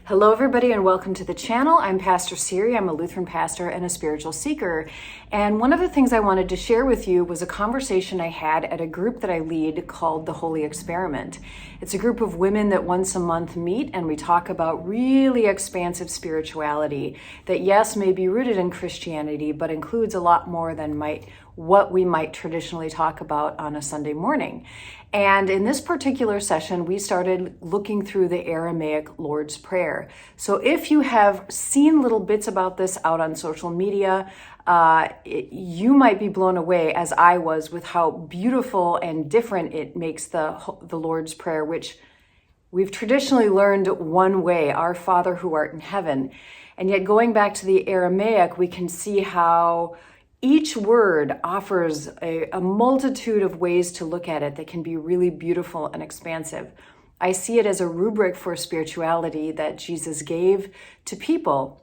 Hello, everybody, and welcome to the channel. I'm Pastor Siri. I'm a Lutheran pastor and a spiritual seeker. And one of the things I wanted to share with you was a conversation I had at a group that I lead called The Holy Experiment. It's a group of women that once a month meet and we talk about really expansive spirituality that, yes, may be rooted in Christianity, but includes a lot more than what we might traditionally talk about on a Sunday morning. And in this particular session, we started looking through the Aramaic Lord's Prayer. So if you have seen little bits about this out on social media, you might be blown away, as I was, with how beautiful and different it makes the Lord's Prayer, which we've traditionally learned one way, Our Father who art in heaven. And yet going back to the Aramaic, we can see how each word offers a multitude of ways to look at it that can be really beautiful and expansive. I see it as a rubric for spirituality that Jesus gave to people.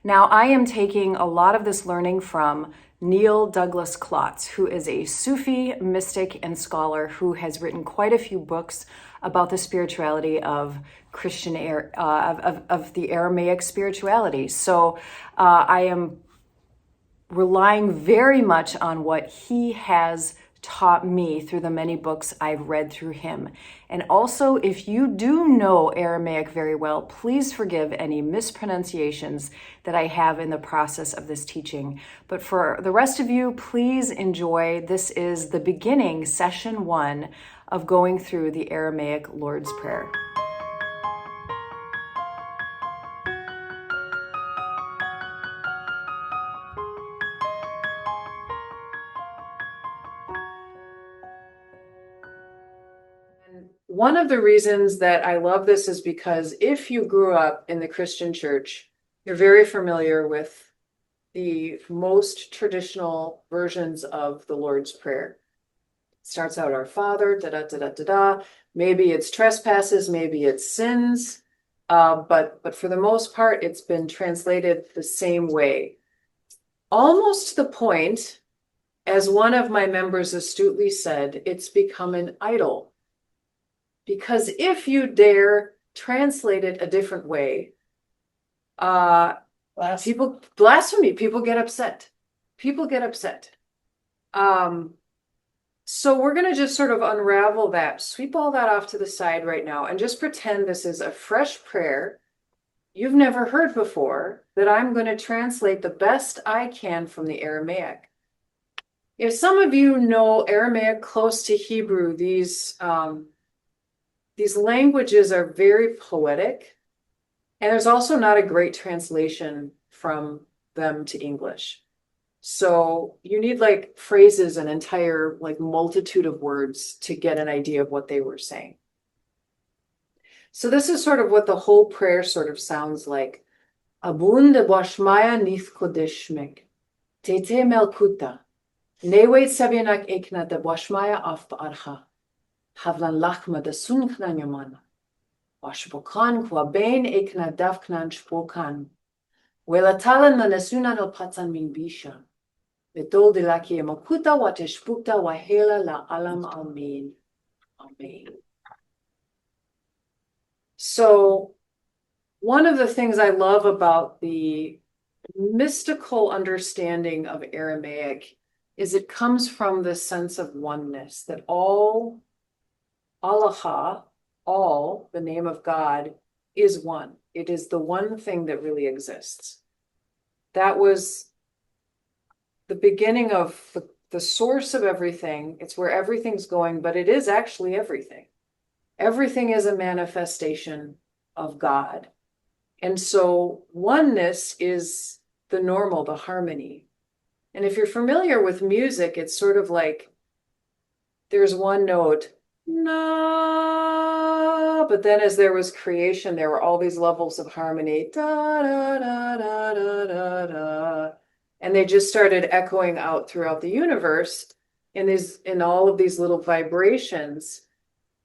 Now, I am taking a lot of this learning from Neil Douglas Klotz, who is a Sufi mystic and scholar who has written quite a few books about the spirituality of of the Aramaic spirituality. So I am relying very much on what he has taught me through the many books I've read through him. And also, if you do know Aramaic very well, please forgive any mispronunciations that I have in the process of this teaching. But for the rest of you, please enjoy. This is the beginning, session 1, of going through the Aramaic Lord's Prayer. One of the reasons that I love this is because if you grew up in the Christian church, you're very familiar with the most traditional versions of the Lord's Prayer. It starts out, Our Father, da-da-da-da-da-da. Maybe it's trespasses, maybe it's sins, but for the most part, it's been translated the same way. Almost to the point, as one of my members astutely said, it's become an idol. Because if you dare translate it a different way, blasphemy, people get upset. People get upset. So we're going to just sort of unravel that, sweep all that off to the side right now, and just pretend this is a fresh prayer you've never heard before that I'm going to translate the best I can from the Aramaic. If some of you know Aramaic close to Hebrew, these languages are very poetic, and there's also not a great translation from them to English. So you need like phrases, an entire like multitude of words to get an idea of what they were saying. So this is sort of what the whole prayer sort of sounds like. Abun de boshmaya nith kodeshmek, tete melkuta, newait sabianak ekna de boshmaya af archa. Havlan lachma da sunkna nyamana. Washbokan kwa bain ekna davknan shpokan. Welatalan na nasunan al patsan min bisha. Betol de laki emakuta wateshpukta wahela la alam amen. Amen. So, one of the things I love about the mystical understanding of Aramaic is it comes from this sense of oneness, that all Allah, all, the name of God, is one. It is the one thing that really exists. That was the beginning of the source of everything. It's where everything's going, but it is actually everything. Everything is a manifestation of God. And so oneness is the normal, the harmony. And if you're familiar with music, it's sort of like there's one note, no, but then as there was creation, there were all these levels of harmony, da, da, da, da, da, da, da. And they just started echoing out throughout the universe in all of these little vibrations.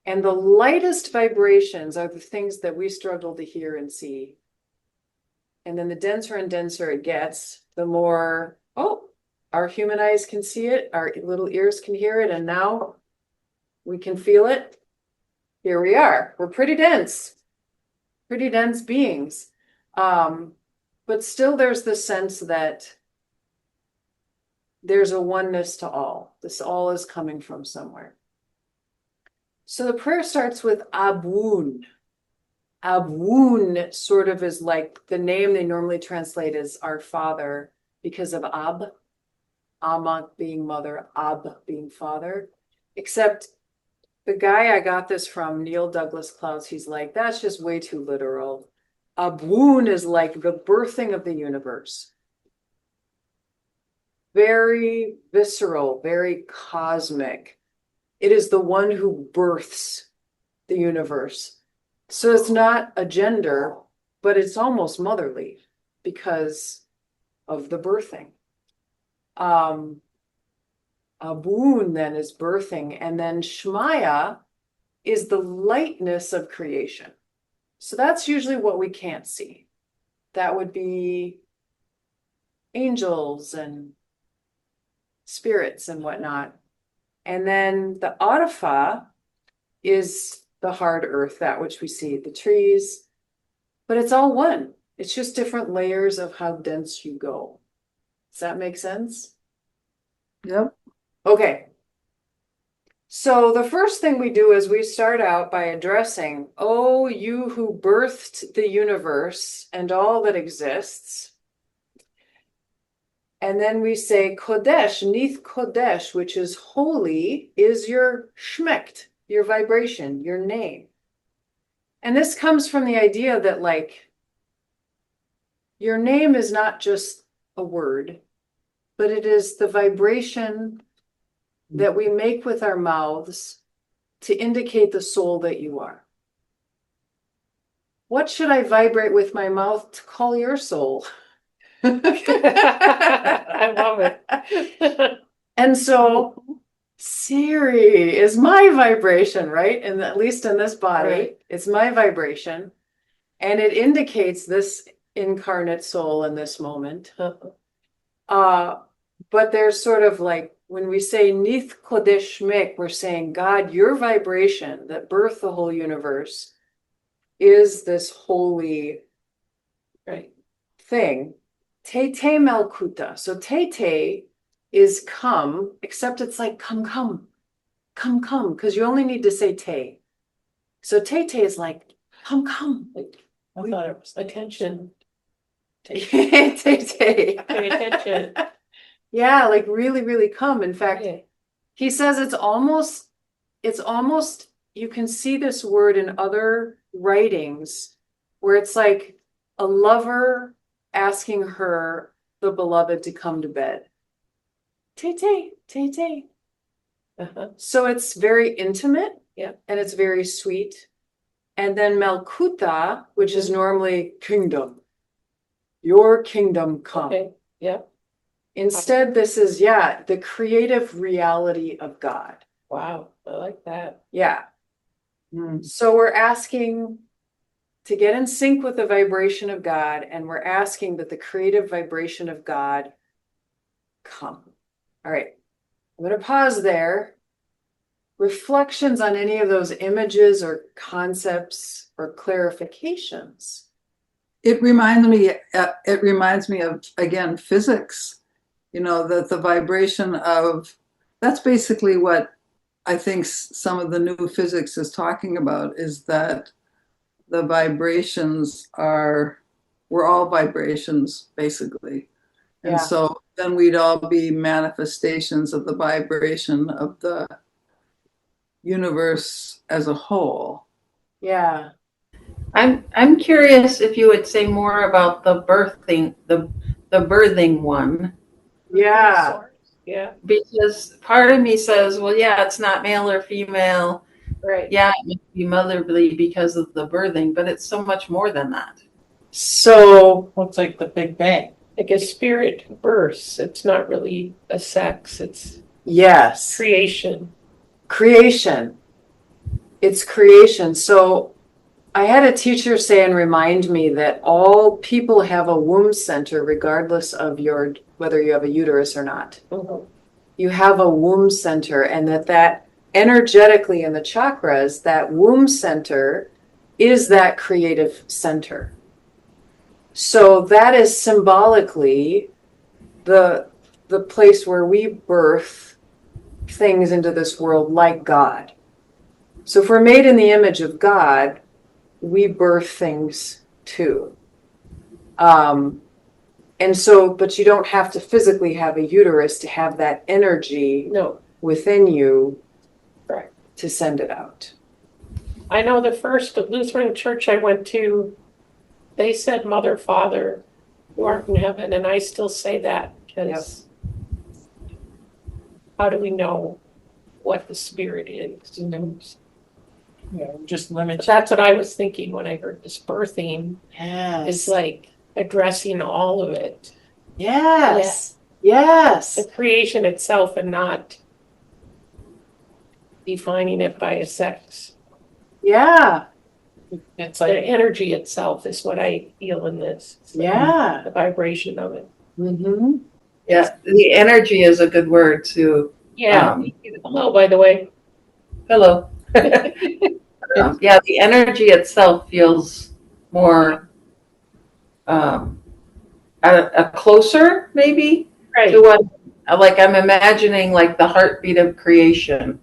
And the lightest vibrations are the things that we struggle to hear and see. And then the denser and denser it gets, the more, our human eyes can see it, our little ears can hear it, and now we can feel it. Here we are. We're pretty dense. pretty dense beings. But still there's the sense that there's a oneness to all. This all is coming from somewhere. So the prayer starts with Abun. Abun sort of is like the name they normally translate as our Father because of Ab, Ama being mother, Ab being father. Except the guy I got this from, Neil Douglas Clouds, he's like, that's just way too literal. Abun is like the birthing of the universe. Very visceral, very cosmic. It is the one who births the universe. So it's not a gender, but it's almost motherly because of the birthing. Abun then is birthing, and then Shmaya is the lightness of creation. So that's usually what we can't see. That would be angels and spirits and whatnot. And then the Arfa is the hard earth, that which we see, the trees, but it's all one. It's just different layers of how dense you go. Does that make sense? Yep. Okay. So the first thing we do is we start out by addressing, oh, you who birthed the universe and all that exists. And then we say Kodesh, Nith Kodesh, which is holy, is your shmecht, your vibration, your name. And this comes from the idea that, like, your name is not just a word, but it is the vibration that we make with our mouths to indicate the soul that you are. What should I vibrate with my mouth to call your soul? I love it. And so Siri is my vibration, right? And at least in this body, Right. it's my vibration. And it indicates this incarnate soul in this moment. But there's sort of like, when we say Nith Kodesh Shmek, we're saying, God, your vibration that birthed the whole universe is this holy Right. thing. Tete Melkuta. So Tete is come, except it's like come, because you only need to say te. So Tete is like come. Like, I thought it was attention. Tete. Pay attention. Yeah, like really, really come. In fact, Yeah. he says it's almost, you can see this word in other writings where it's like a lover asking her, the beloved, to come to bed. Tete. Uh-huh. So it's very intimate. Yeah. And it's very sweet. And then Melkuta, which is normally kingdom. Your kingdom come. Okay. Yeah. Instead, this is, the creative reality of God. Wow. I like that. Yeah. So we're asking to get in sync with the vibration of God, and we're asking that the creative vibration of God come. All right. I'm going to pause there. Reflections on any of those images or concepts or clarifications? It reminds me of, again, physics, that the vibration of, that's basically what I think some of the new physics is talking about, is that the vibrations we're all vibrations, basically. And so then we'd all be manifestations of the vibration of the universe as a whole. Yeah. I'm curious if you would say more about the birthing one. Yeah. Yeah. Because part of me says, well, yeah, it's not male or female. Right. Yeah, it must be motherly because of the birthing, but it's so much more than that. So Looks like the Big Bang. Like a spirit bursts. It's not really a sex. It's yes, creation. It's creation. So I had a teacher say and remind me that all people have a womb center, regardless of whether you have a uterus or not. Mhm. You have a womb center, and that energetically in the chakras, that womb center is that creative center. So that is symbolically the place where we birth things into this world like God. So if we're made in the image of God, we birth things too. And so, but you don't have to physically have a uterus to have that energy No, within you right. to send it out. I know the first Lutheran church I went to, they said Mother, Father, who art in heaven, and I still say that because how do we know what the spirit is? You know, Just limit. that's what I was thinking when I heard this birthing. Yes. It's like addressing all of it, Yes. Yes. the creation itself, and not defining it by a sex. Yeah. It's like the energy itself is what I feel in this. It's Yeah. the vibration of it. Mm-hmm. Yeah, the energy is a good word to. Yeah. Hello, by the way. Hello. Yeah, the energy itself feels more a closer, maybe, Right. to what, like I'm imagining like the heartbeat of creation.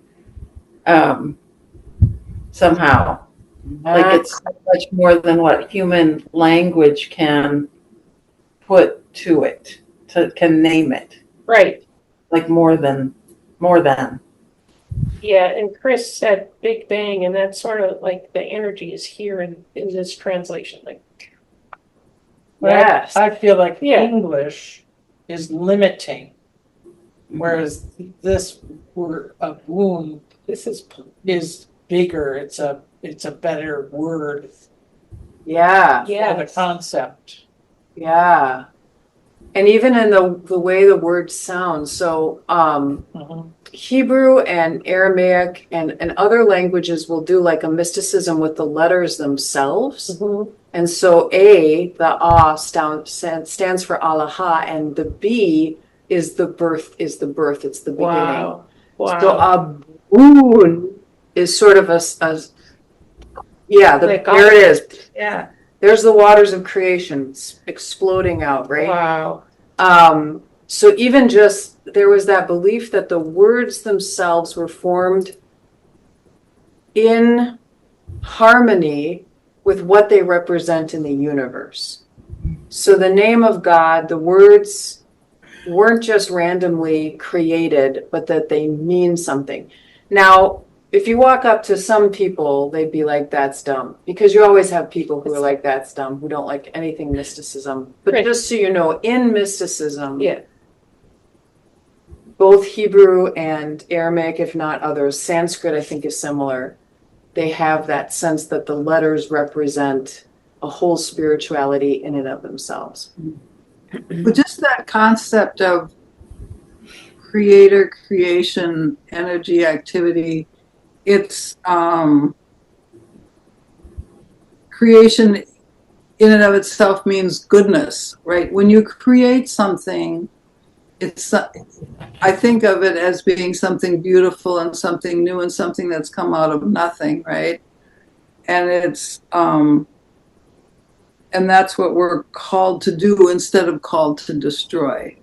Somehow, like it's so much more than what human language can put to it, can name it. Right. Like more than. Yeah, and Chris said Big Bang, and that's sort of like the energy is here in this translation. Like, Yes. I feel like Yeah. English is limiting, whereas this word of womb this is is bigger. It's a better word Yeah. for the yes. concept. Yeah. And even in the way the words sound. So Mhm. Hebrew and Aramaic and other languages will do like a mysticism with the letters themselves. Mhm. And so the A stands for Allah, and the B is the birth, it's the beginning. Wow. So Abun is sort of Like there it is. Yeah. There's the waters of creation exploding out, right? Wow. So even just, there was that belief that the words themselves were formed in harmony with what they represent in the universe. So the name of God, the words weren't just randomly created, but that they mean something. Now, if you walk up to some people, they'd be like, that's dumb. Because you always have people who are like, that's dumb, who don't like anything mysticism. But Right. just so you know, in mysticism, Yeah. both Hebrew and Aramaic, if not others, Sanskrit, I think, is similar. They have that sense that the letters represent a whole spirituality in and of themselves. But just that concept of creator, creation, energy, activity, it's creation in and of itself means goodness, right? When you create something, I think of it as being something beautiful and something new and something that's come out of nothing, right? And it's and that's what we're called to do instead of called to destroy,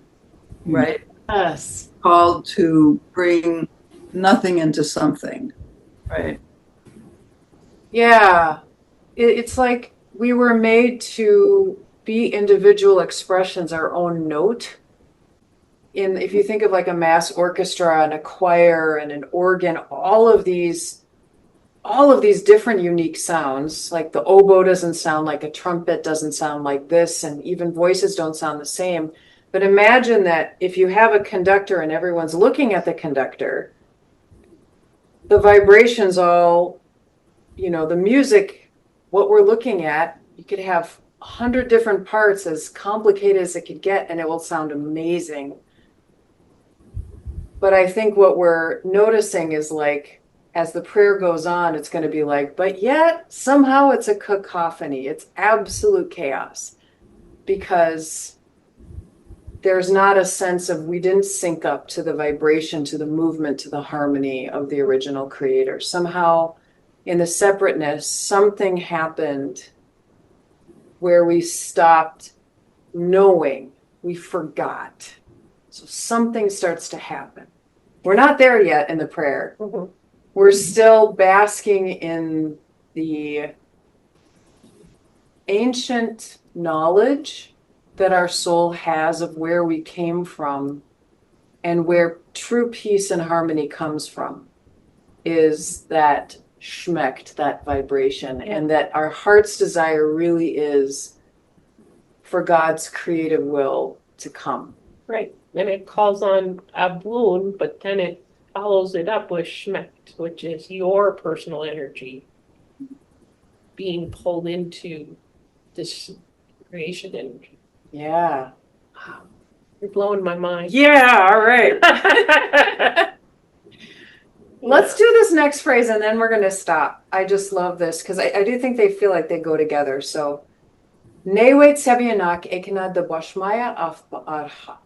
right? Yes. Called to bring nothing into something, right? Yeah, it's like we were made to be individual expressions, our own note. If you think of like a mass orchestra and a choir and an organ, all of these different unique sounds, like the oboe doesn't sound like a trumpet, doesn't sound like this, and even voices don't sound the same. But imagine that if you have a conductor and everyone's looking at the conductor, the vibrations all, the music, what we're looking at, you could have 100 different parts, as complicated as it could get, and it will sound amazing. But I think what we're noticing is like, as the prayer goes on, it's going to be like, but yet somehow it's a cacophony. It's absolute chaos because there's not a sense of, we didn't sync up to the vibration, to the movement, to the harmony of the original creator. Somehow in the separateness, something happened where we stopped knowing, we forgot. So something starts to happen. We're not there yet in the prayer. Mhm. We're still basking in the ancient knowledge that our soul has of where we came from and where true peace and harmony comes from is that schmecht, that vibration, and that our heart's desire really is for God's creative will to come. Right. And it calls on Abun, but then it follows it up with Schmecht, which is your personal energy being pulled into this creation energy. Yeah. You're blowing my mind. Yeah, all right. Let's do this next phrase and then we're going to stop. I just love this because I do think they feel like they go together. So, Newet Sebianak Ekana de Boshmaya af Ba'arha.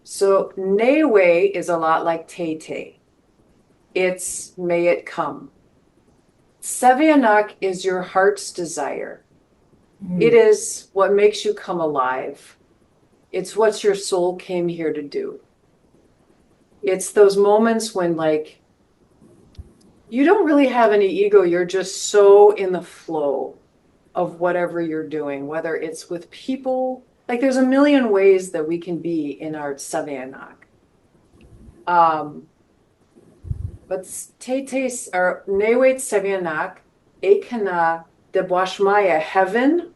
So, Newe is a lot like Tete. It's may it come. Sevianak is your heart's desire. It is what makes you come alive. It's what your soul came here to do. It's those moments when, like, you don't really have any ego. You're just so in the flow of whatever you're doing, whether it's with people. Like, there's a million ways that we can be in our Savianak. But Tetes or Newet Savianak, Ekana de Boashmaya, heaven,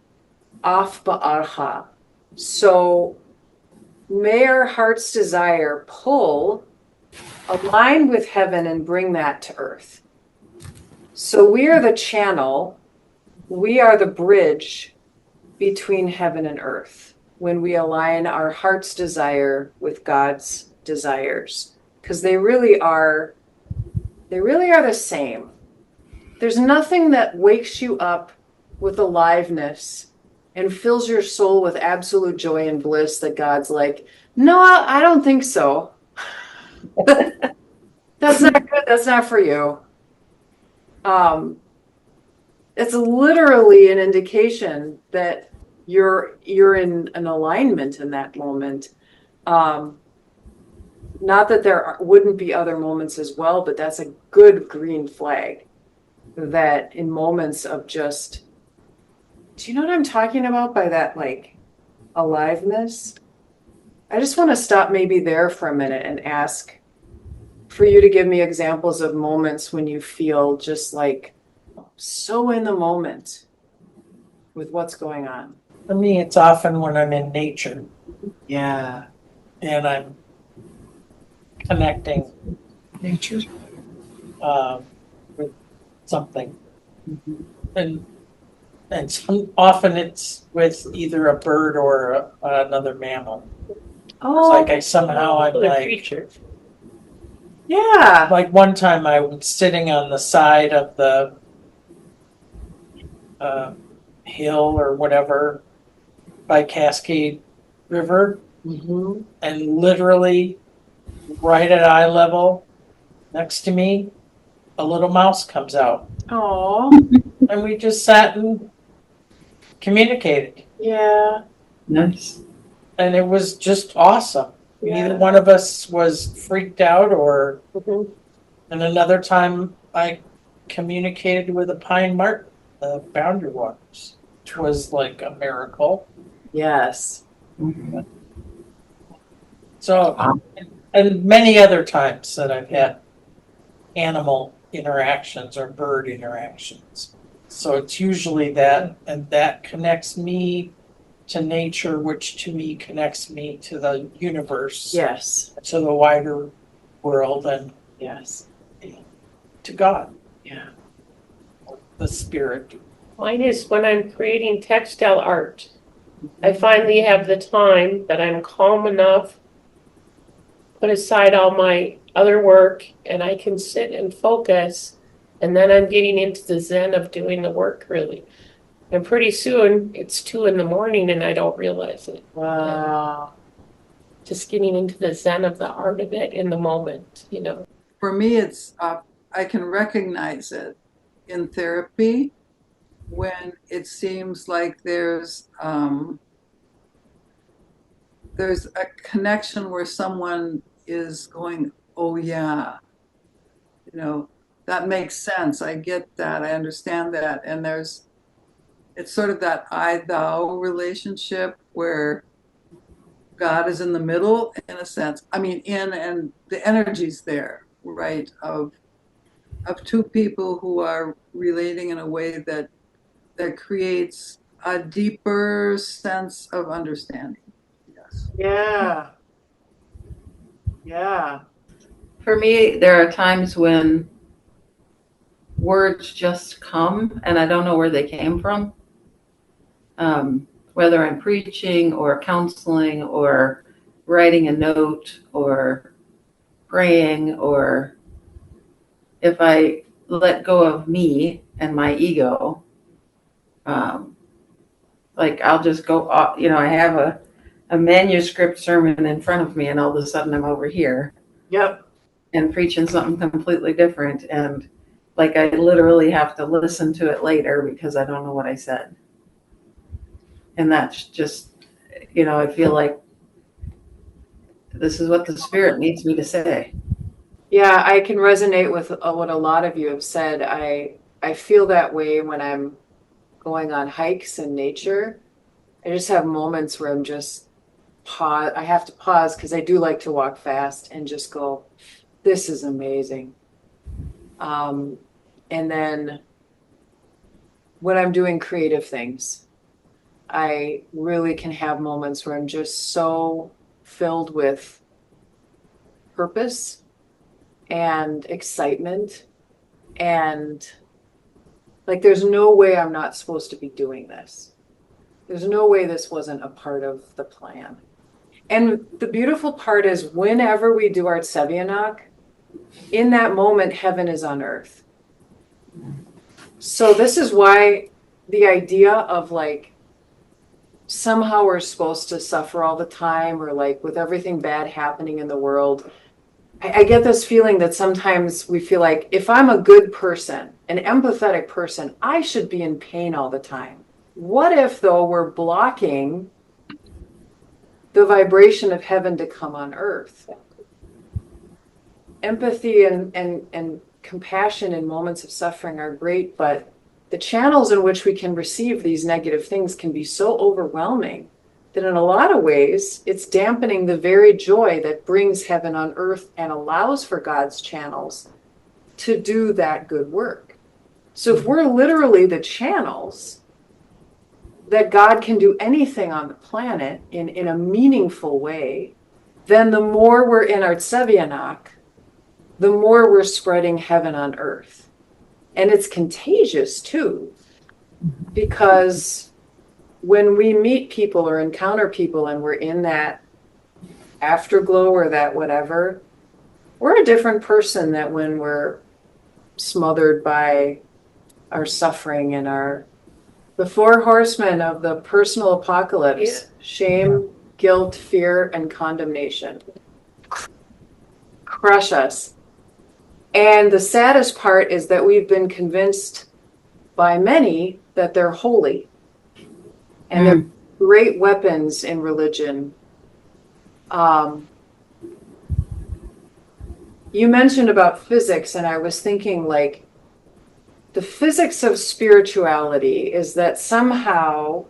Af Ba'arha. So may our heart's desire pull, align with heaven and bring that to earth. So we are the channel, we are the bridge between heaven and earth when we align our heart's desire with God's desires. Because they really are the same. There's nothing that wakes you up with aliveness and fills your soul with absolute joy and bliss that God's like, no, I don't think so. That's not good. That's not for you. It's literally an indication that you're in an alignment in that moment. Not that there wouldn't be other moments as well, but that's a good green flag that in moments of just, do you know what I'm talking about by that, like, aliveness? I just want to stop maybe there for a minute and ask for you to give me examples of moments when you feel just like so in the moment with what's going on. For me, it's often when I'm in nature Yeah. and I'm connecting Nature. with something. And often it's with either a bird or another mammal. Oh, It's like I somehow I'm Other like, creatures. yeah. like one time I was sitting on the side of the hill or whatever by Cascade River, Mm-hmm. and literally right at eye level next to me, a little mouse comes out. Oh, And we just sat and communicated. yeah. Nice. And it was just awesome. Yeah. Neither one of us was freaked out or. Mhm. And another time I communicated with a pine marten, the boundary waters, which was like a miracle. Yes. So, and many other times that I've had animal interactions or bird interactions. So it's usually that, and that connects me to nature, which to me connects me to the universe, Yes. to the wider world, and Yes. to God, Yeah. the spirit. Mine is when I'm creating textile art. I finally have the time that I'm calm enough, put aside all my other work, and I can sit and focus. And then I'm getting into the zen of doing the work, really. And pretty soon it's 2 a.m. and I don't realize it. Wow. Just getting into the zen of the art of it in the moment, you know. For me, it's I can recognize it in therapy when it seems like there's a connection where someone is going, oh yeah, you know, that makes sense. I get that. I understand that. And it's sort of that I thou relationship where God is in the middle in a sense. I mean, and the energy's there, right? Of two people who are relating in a way that creates a deeper sense of understanding. Yes. Yeah. Yeah. For me, there are times when words just come and I don't know where they came from. Whether I'm preaching or counseling or writing a note or praying, or if I let go of me and my ego, um, like I'll just go off, I have a manuscript sermon in front of me and all of a sudden I'm over here Yep. and preaching something completely different. And like I literally have to listen to it later because I don't know what I said. And that's just, I feel like this is what the Spirit needs me to say. Yeah, I can resonate with what a lot of you have said. I feel that way when I'm going on hikes in nature. I just have moments where I'm just pause. I have to pause because I do like to walk fast and just go, this is amazing. And then when I'm doing creative things, I really can have moments where I'm just so filled with purpose and excitement, and like there's no way I'm not supposed to be doing this. There's no way this wasn't a part of the plan. And the beautiful part is whenever we do our Tsevianach, in that moment, heaven is on earth. So this is why the idea of like somehow we're supposed to suffer all the time, or like with everything bad happening in the world, I get this feeling that sometimes we feel like if I'm a good person, an empathetic person, I should be in pain all the time. What if, though, we're blocking the vibration of heaven to come on earth? Empathy and compassion in moments of suffering are great, but the channels in which we can receive these negative things can be so overwhelming that in a lot of ways, it's dampening the very joy that brings heaven on earth and allows for God's channels to do that good work. So if we're literally the channels that God can do anything on the planet in a meaningful way, then the more we're in our Tsevianach, the more we're spreading heaven on earth. And it's contagious too, because when we meet people or encounter people and we're in that afterglow or that whatever, we're a different person than when we're smothered by our suffering and the four horsemen of the personal apocalypse: shame, guilt, fear, and condemnation crush us. And the saddest part is that we've been convinced by many that they're holy. And they're great weapons in religion. You mentioned about physics, and I was thinking like the physics of spirituality is that somehow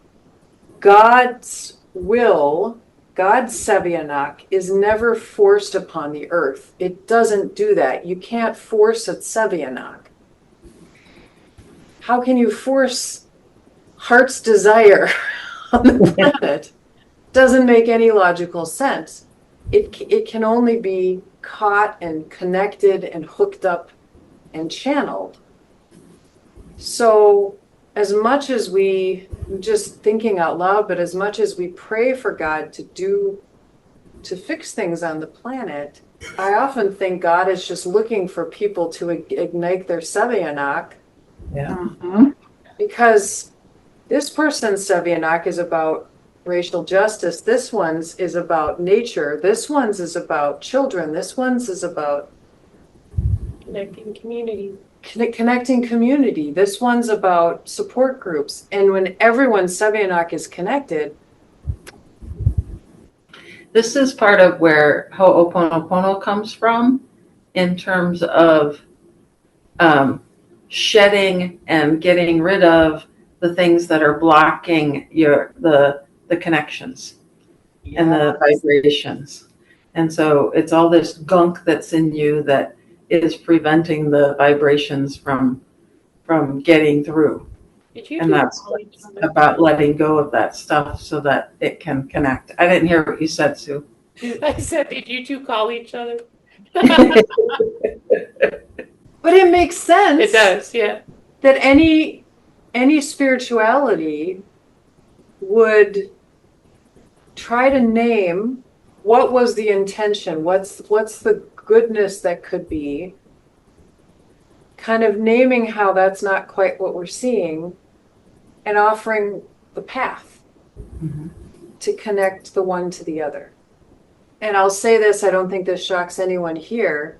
God's will, God's Tsevianach, is never forced upon the earth. It doesn't do that. You can't force a Tsevianach. How can you force heart's desire on the planet? Doesn't make any logical sense. It can only be caught and connected and hooked up and channeled. So as much as we, just thinking out loud, but as much as we pray for God to fix things on the planet, I often think God is just looking for people to ignite their Tsevianach. Yeah. Mm-hmm. Because this person's Tsevianach is about racial justice. This one's is about nature. This one's is about children. This one's is about Connecting community. connecting community. This one's about support groups. And when everyone's Savianak is connected, This is part of where Ho'oponopono comes from in terms of shedding and getting rid of the things that are blocking the connections and the vibrations. And so it's all this gunk that's in you that is preventing the vibrations from getting through. Did you And two that's call each other? about letting go of that stuff so that it can connect. I didn't hear what you said, Sue. I said, did you two call each other? but it makes sense. It does, yeah. That any spirituality would try to name what was the intention, what's the goodness that could be, kind of naming how that's not quite what we're seeing, and offering the path to connect the one to the other. And I'll say this, I don't think this shocks anyone here.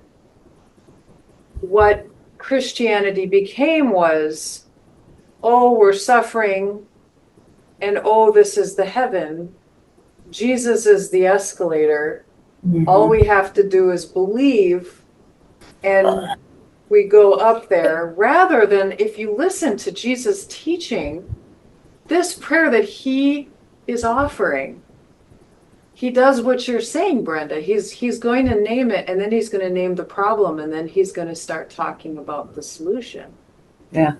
What Christianity became was, oh, we're suffering, and oh, this is the heaven. Jesus is the escalator. All we have to do is believe, and we go up there, rather than, if you listen to Jesus' teaching, this prayer that he is offering, he does what you're saying, Brenda. He's going to name it, and then he's going to name the problem, and then he's going to start talking about the solution. Yeah.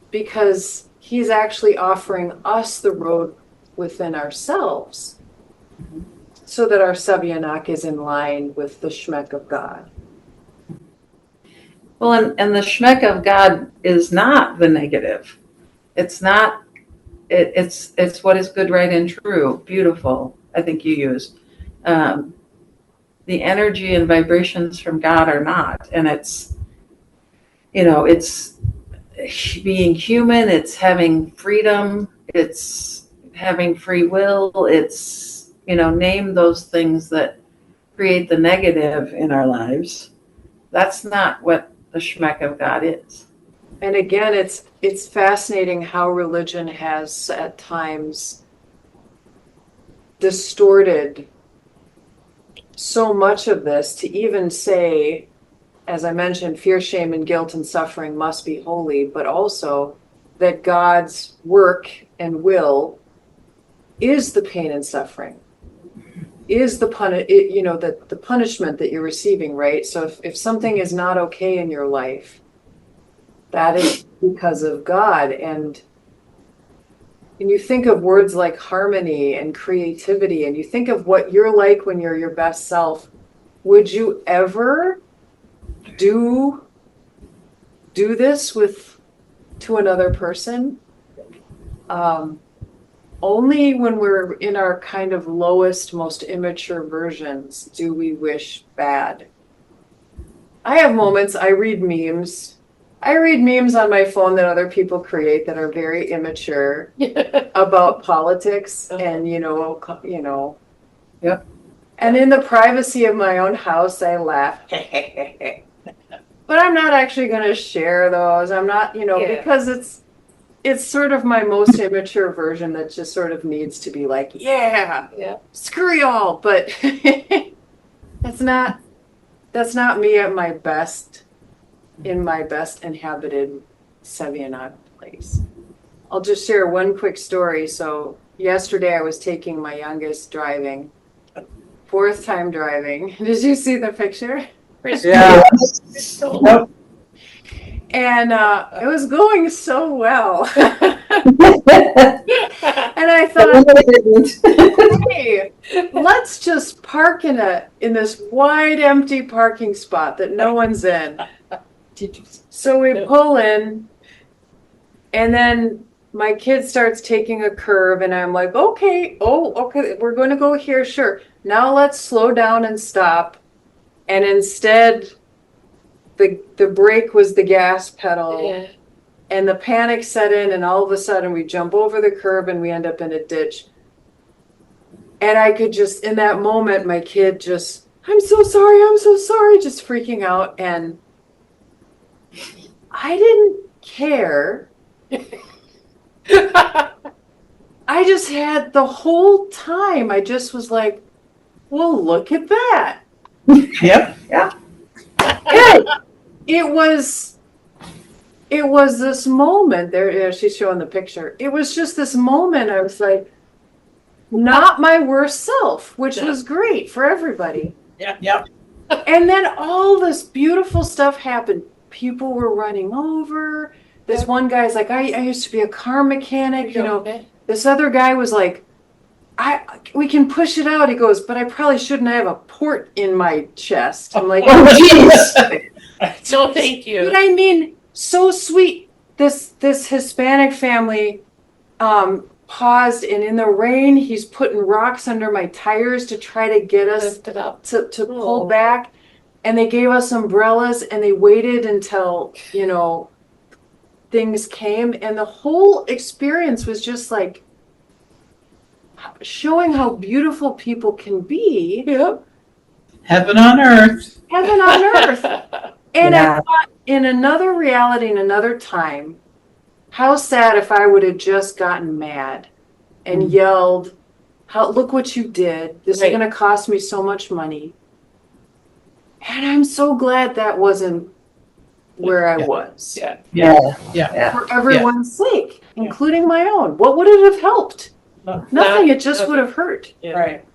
Because he's actually offering us the road within ourselves, so that our Savianak is in line with the Shmek of God. Well, and the Shmek of God is not the negative. It's not. It's what is good, right, and true. Beautiful. I think you used. The energy and vibrations from God are not, and it's being human. It's having freedom. It's having free will. It's name those things that create the negative in our lives. That's not what the Shmek of God is. And again, it's fascinating how religion has at times distorted so much of this to even say, as I mentioned, fear, shame, and guilt and suffering must be holy, but also that God's work and will is the pain and suffering, is the the punishment that you're receiving, right? So if something is not okay in your life, that is because of God. And you think of words like harmony and creativity, and you think of what you're like when you're your best self. Would you ever do this to another person? Only when we're in our kind of lowest, most immature versions do we wish bad. I have moments, I read memes on my phone that other people create that are very immature about politics and, Yep. And in the privacy of my own house, I laugh. But I'm not actually going to share those. I'm not, because it's sort of my most immature version that just sort of needs to be like, yeah, screw y'all. But that's not me at my best, in my best inhabited Savianak place. I'll just share one quick story. So yesterday I was taking my youngest driving, 4th time driving. Did you see the picture? Yeah. Nope. And it was going so well. And I thought, hey, let's just park in this wide empty parking spot that no one's in. So we pull in, and then my kid starts taking a curve, and I'm like, okay, we're going to go here, sure. Now let's slow down and stop. And instead, the brake was the gas pedal, and the panic set in, and all of a sudden we jump over the curb and we end up in a ditch. And I could just, in that moment, my kid just, I'm so sorry, just freaking out. And I didn't care. I just had the whole time, I just was like, well, look at that. Yep. And it was this moment there. Yeah, she's showing the picture. It was just this moment. I was like, not my worst self, which was great for everybody. Yep. And then all this beautiful stuff happened. People were running over. This one guy's like, I used to be a car mechanic. You know, this other guy was like, we can push it out. He goes, but I probably shouldn't have a port in my chest. I'm like, Oh, jeez. No, thank you. But I mean, so sweet. This Hispanic family paused, and in the rain, he's putting rocks under my tires to try to get us Lift it up. to pull back. And they gave us umbrellas, and they waited until, you know, things came. And the whole experience was just like showing how beautiful people can be. Yep. Heaven on earth. Heaven on earth. And I Yeah. thought, in another reality, in another time, how sad if I would have just gotten mad and yelled, look what you did. This is Right. going to cost me so much money. And I'm so glad that wasn't where I was. Yeah. For everyone's sake, including my own. What would it have helped? Nothing. It just would have hurt. Right.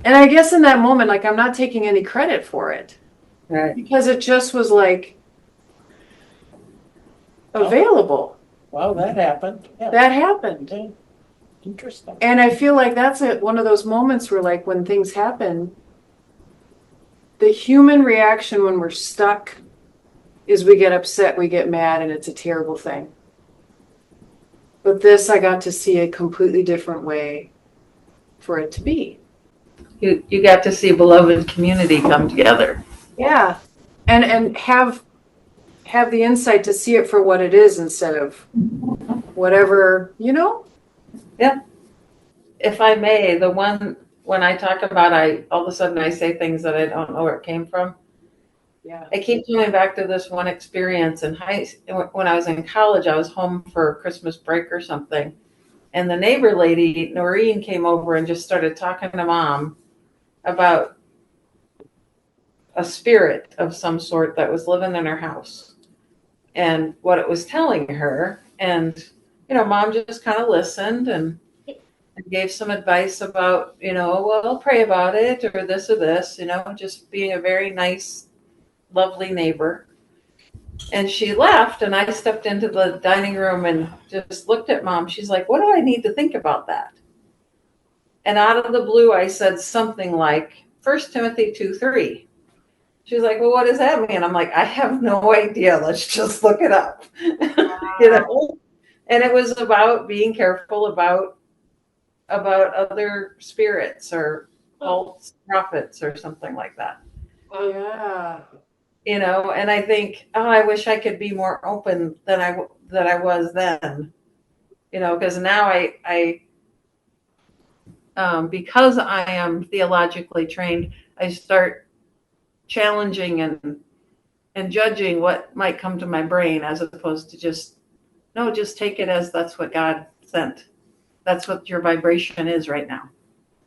And I guess in that moment, like, I'm not taking any credit for it. Right. Because it just was like available. Well, that happened. Yeah. That happened. Okay. Interesting. And I feel like that's one of those moments where, like, when things happen, the human reaction when we're stuck is we get upset, we get mad, and it's a terrible thing. But this, I got to see a completely different way for it to be. You got to see beloved community come together. Yeah. And have the insight to see it for what it is instead of whatever, you know? If I may, the one when I talk about all of a sudden I say things that I don't know where it came from. Yeah. I keep coming back to this one experience when I was in college. I was home for Christmas break or something, and the neighbor lady, Noreen, came over and just started talking to Mom about a spirit of some sort that was living in her house and what it was telling her. And, you know, Mom just kind of listened and gave some advice about, you know, well, pray about it or this, you know, just being a very nice, lovely neighbor. And she left, and I stepped into the dining room and just looked at Mom. She's like, what do I need to think about that? And out of the blue, I said something like 1 Timothy 2:3. She's like, well, what does that mean? I'm like, I have no idea. Let's just look it up. You know? And it was about being careful about other spirits or false prophets or something like that. Yeah. You know, and I think, oh, I wish I could be more open than I was then. You know, because now I because I am theologically trained, I start challenging and judging what might come to my brain as opposed to just take it as that's what God sent. That's what your vibration is right now.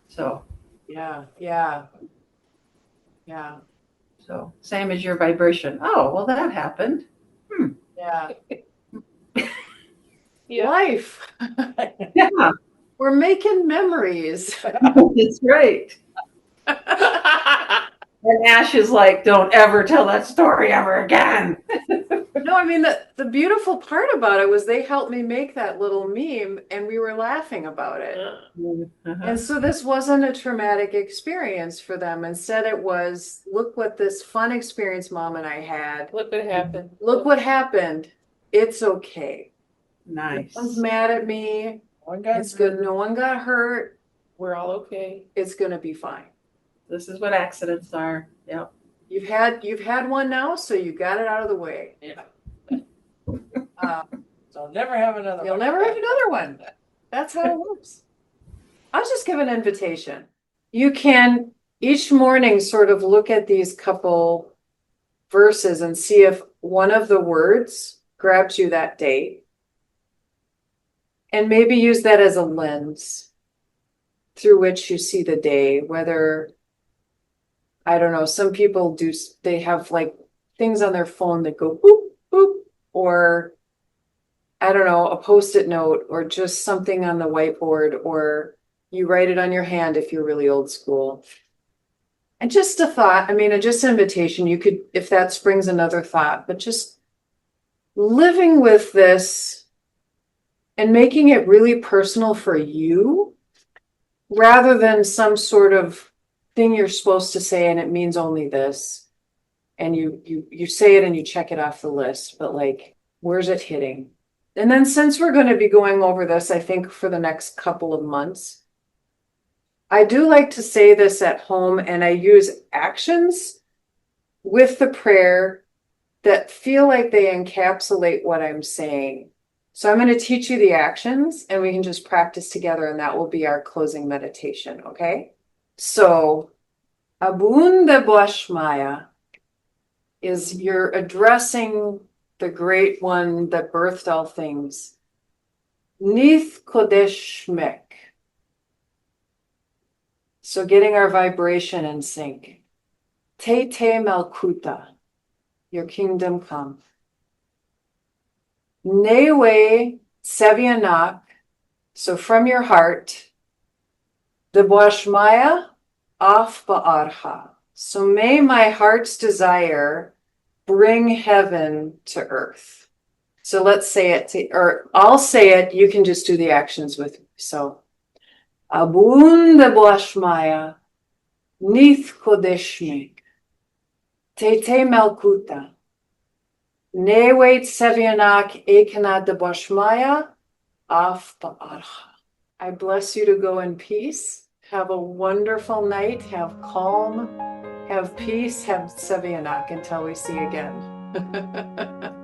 So Yeah. so same as your vibration. Oh, well, that happened. Yeah. Yeah. Life. Yeah, We're making memories. that's right. And Ash is like, don't ever tell that story ever again. No, I mean, the beautiful part about it was they helped me make that little meme, and we were laughing about it. Uh-huh. And so this wasn't a traumatic experience for them. Instead, it was, look what this fun experience Mom and I had. Look what happened. Look what happened. It's okay. Nice. No one's mad at me. It's good. No one got hurt. We're all okay. It's going to be fine. This is what accidents are. Yep. You've had one now, so you got it out of the way. Yeah. Um, So I'll never have another You'll one. never have another one. That's how it works. I'll just give an invitation. You can each morning sort of look at these couple verses and see if one of the words grabs you that day. And maybe use that as a lens through which you see the day, whether, I don't know, some people do, they have like things on their phone that go boop, boop, or I don't know, a post-it note, or just something on the whiteboard, or you write it on your hand if you're really old school. And just a thought, I mean, just an invitation, you could, if that springs another thought, but just living with this and making it really personal for you, rather than some sort of thing you're supposed to say and it means only this. And you say it and you check it off the list, but like, where's it hitting? And then since we're going to be going over this, I think for the next couple of months, I do like to say this at home, and I use actions with the prayer that feel like they encapsulate what I'm saying. So I'm going to teach you the actions and we can just practice together, and that will be our closing meditation, okay? So, Abun de Boashmaya is you're addressing the great one that birthed all things. Nith Kodesh Shmek. So getting our vibration in sync. Te Malkuta, your kingdom come. Newe Sevianak, so from your heart. The Boashmaya Af Ba'arha. So may my heart's desire bring heaven to earth. So let's say it, or I'll say it, you can just do the actions with me. So, Abun de Boashmaya, Nith Kodeshmik, Tete Melkuta, Newait Sevianak Ekana de Boashmaya, Af Ba'arha. I bless you to go in peace. Have a wonderful night. Have calm. Have peace. Have Sevianak until we see again.